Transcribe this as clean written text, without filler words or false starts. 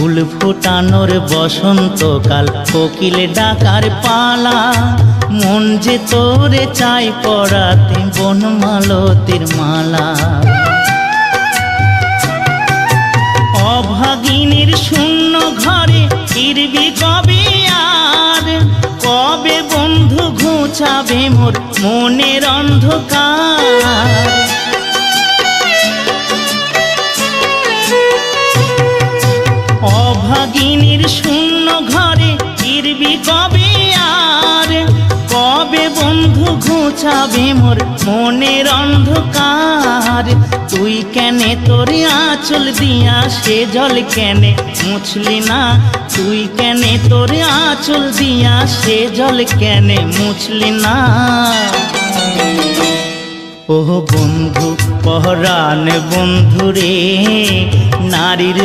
ফুল ফোটানোর বসন্তকাল, কোকিল ডাকার পালা, মন যে তোরে চাই পরাতে বনমালতির মালা। অভাগিনীর শূন্য ঘরে ফিরবি কবে আর, কবে বন্ধু ঘুচাবে মোর মনের অন্ধকার। অভাগিনীর শূন্য ঘরে ফিরবি কবে আর, কবে বন্ধু ঘুচাবে মোর মনের অন্ধকার। তুই কেনে তোর আঁচল দিয়া সে জল কেনে মুছলি না, তুই কেনে তোর আঁচল দিয়া সে জল কেনে মুছলি না। ও বন্ধু পহরান বন্ধু রে, নারীর